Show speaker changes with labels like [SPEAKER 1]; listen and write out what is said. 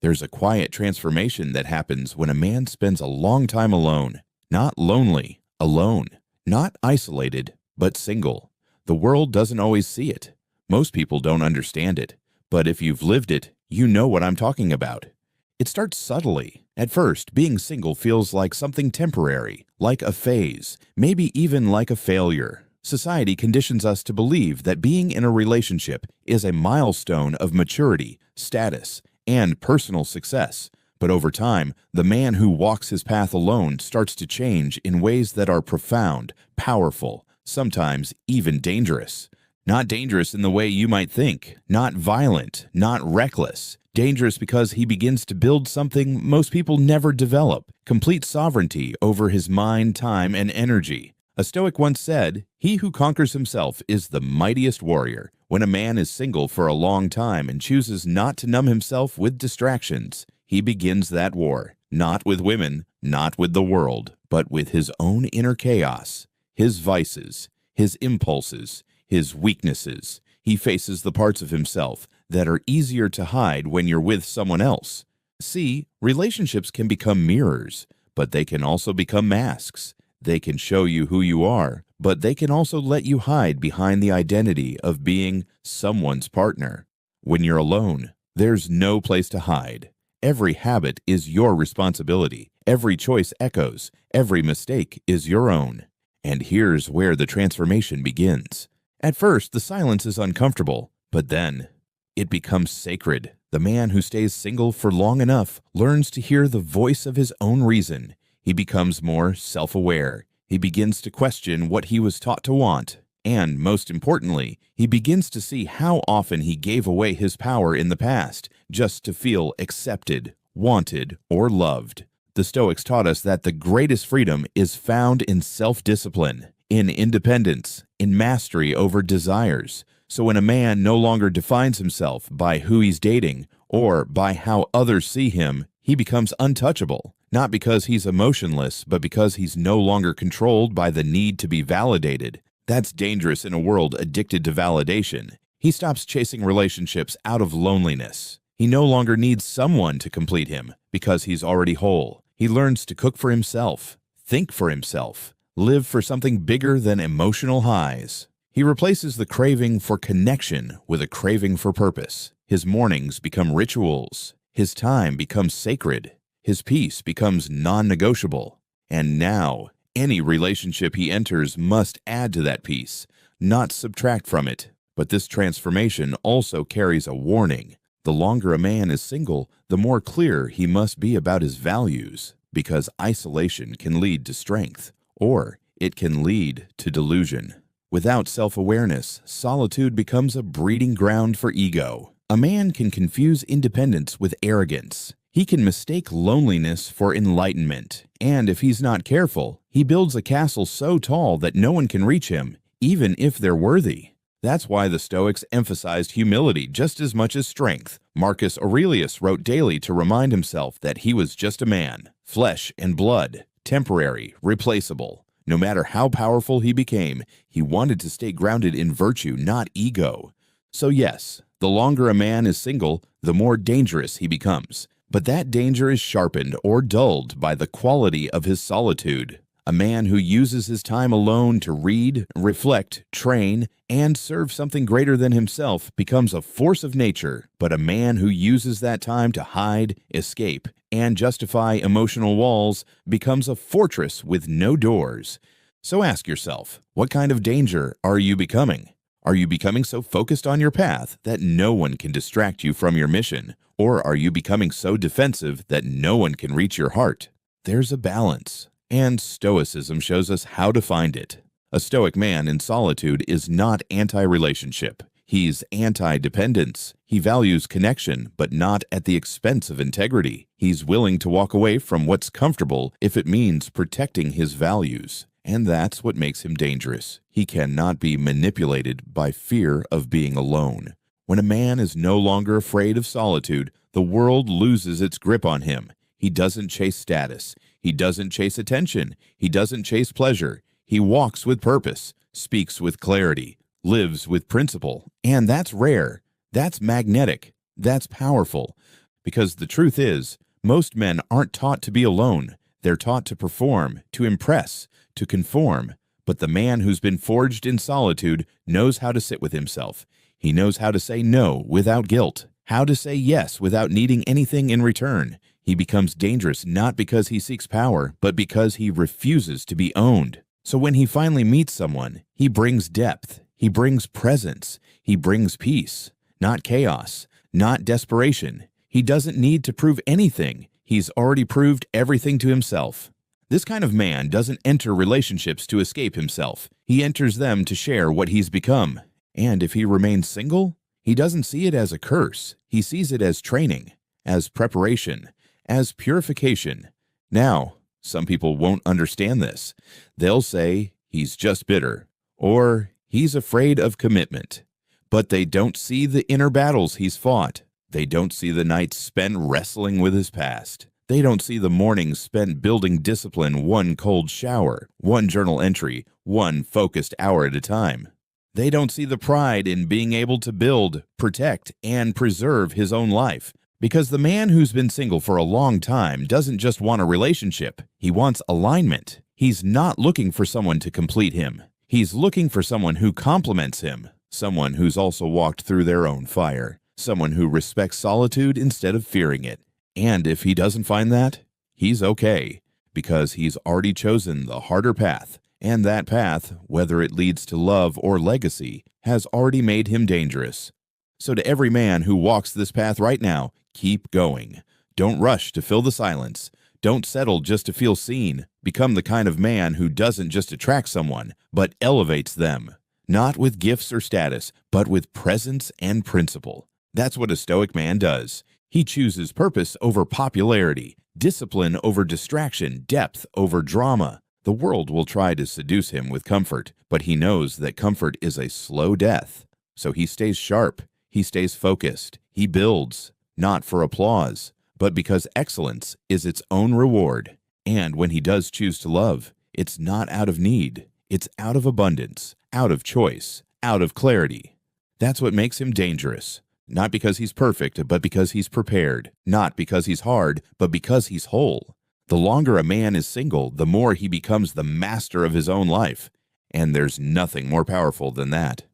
[SPEAKER 1] There's a quiet transformation that happens when a man spends a long time alone. Not lonely, alone. Not isolated, but single. The world doesn't always see it. Most people don't understand it. But if you've lived it, you know what I'm talking about. It starts subtly. At first, being single feels like something temporary, like a phase, maybe even like a failure. Society conditions us to believe that being in a relationship is a milestone of maturity, status, and personal success. But over time, the man who walks his path alone starts to change in ways that are profound, powerful, sometimes even dangerous. Not dangerous in the way you might think, not violent, not reckless. Dangerous because he begins to build something most people never develop, complete sovereignty over his mind, time, and energy. A Stoic once said, "He who conquers himself is the mightiest warrior." When a man is single for a long time and chooses not to numb himself with distractions, he begins that war, not with women, not with the world, but with his own inner chaos, his vices, his impulses, his weaknesses. He faces the parts of himself that are easier to hide when you're with someone else. See, relationships can become mirrors, but they can also become masks. They can show you who you are, but they can also let you hide behind the identity of being someone's partner. When you're alone, there's no place to hide. Every habit is your responsibility. Every choice echoes. Every mistake is your own. And here's where the transformation begins. At first, the silence is uncomfortable, but then it becomes sacred. The man who stays single for long enough learns to hear the voice of his own reason. He becomes more self-aware. He begins to question what he was taught to want. And most importantly, he begins to see how often he gave away his power in the past just to feel accepted, wanted, or loved. The Stoics taught us that the greatest freedom is found in self-discipline, in independence, in mastery over desires. So when a man no longer defines himself by who he's dating or by how others see him, he becomes untouchable. Not because he's emotionless, but because he's no longer controlled by the need to be validated. That's dangerous in a world addicted to validation. He stops chasing relationships out of loneliness. He no longer needs someone to complete him because he's already whole. He learns to cook for himself, think for himself, live for something bigger than emotional highs. He replaces the craving for connection with a craving for purpose. His mornings become rituals. His time becomes sacred. His peace becomes non-negotiable. And now, any relationship he enters must add to that peace, not subtract from it. But this transformation also carries a warning. The longer a man is single, the more clear he must be about his values, because isolation can lead to strength, or it can lead to delusion. Without self-awareness, solitude becomes a breeding ground for ego. A man can confuse independence with arrogance. He can mistake loneliness for enlightenment, and if he's not careful, he builds a castle so tall that no one can reach him, even if they're worthy. That's why the Stoics emphasized humility just as much as strength. Marcus Aurelius wrote daily to remind himself that he was just a man, flesh and blood, temporary, replaceable. No matter how powerful he became, he wanted to stay grounded in virtue, not ego. So yes, the longer a man is single, the more dangerous he becomes. But that danger is sharpened or dulled by the quality of his solitude. A man who uses his time alone to read, reflect, train, and serve something greater than himself becomes a force of nature. But a man who uses that time to hide, escape, and justify emotional walls becomes a fortress with no doors. So ask yourself, what kind of danger are you becoming? Are you becoming so focused on your path that no one can distract you from your mission? Or are you becoming so defensive that no one can reach your heart? There's a balance, and Stoicism shows us how to find it. A Stoic man in solitude is not anti-relationship. He's anti-dependence. He values connection, but not at the expense of integrity. He's willing to walk away from what's comfortable if it means protecting his values. And that's what makes him dangerous. He cannot be manipulated by fear of being alone. When a man is no longer afraid of solitude, the world loses its grip on him. He doesn't chase status. He doesn't chase attention. He doesn't chase pleasure. He walks with purpose, speaks with clarity, lives with principle. And that's rare. That's magnetic. That's powerful. Because the truth is, most men aren't taught to be alone. They're taught to perform, to impress, to conform. But the man who's been forged in solitude knows how to sit with himself. He knows how to say no without guilt, how to say yes without needing anything in return. He becomes dangerous not because he seeks power, but because he refuses to be owned. So when he finally meets someone, he brings depth, he brings presence, he brings peace, not chaos, not desperation. He doesn't need to prove anything. He's already proved everything to himself. This kind of man doesn't enter relationships to escape himself. He enters them to share what he's become. And if he remains single, he doesn't see it as a curse. He sees it as training, as preparation, as purification. Now, some people won't understand this. They'll say he's just bitter, or he's afraid of commitment. But they don't see the inner battles he's fought. They don't see the nights spent wrestling with his past. They don't see the mornings spent building discipline, one cold shower, one journal entry, one focused hour at a time. They don't see the pride in being able to build, protect, and preserve his own life. Because the man who's been single for a long time doesn't just want a relationship. He wants alignment. He's not looking for someone to complete him. He's looking for someone who complements him, someone who's also walked through their own fire, someone who respects solitude instead of fearing it. And if he doesn't find that, he's okay, because he's already chosen the harder path, and that path, whether it leads to love or legacy, has already made him dangerous. So to every man who walks this path right now, keep going. Don't rush to fill the silence. Don't settle just to feel seen. Become the kind of man who doesn't just attract someone, but elevates them. Not with gifts or status, but with presence and principle. That's what a Stoic man does. He chooses purpose over popularity, discipline over distraction, depth over drama. The world will try to seduce him with comfort, but he knows that comfort is a slow death. So he stays sharp, he stays focused, he builds, not for applause, but because excellence is its own reward. And when he does choose to love, it's not out of need, it's out of abundance, out of choice, out of clarity. That's what makes him dangerous. Not because he's perfect, but because he's prepared. Not because he's hard, but because he's whole. The longer a man is single, the more he becomes the master of his own life. And there's nothing more powerful than that.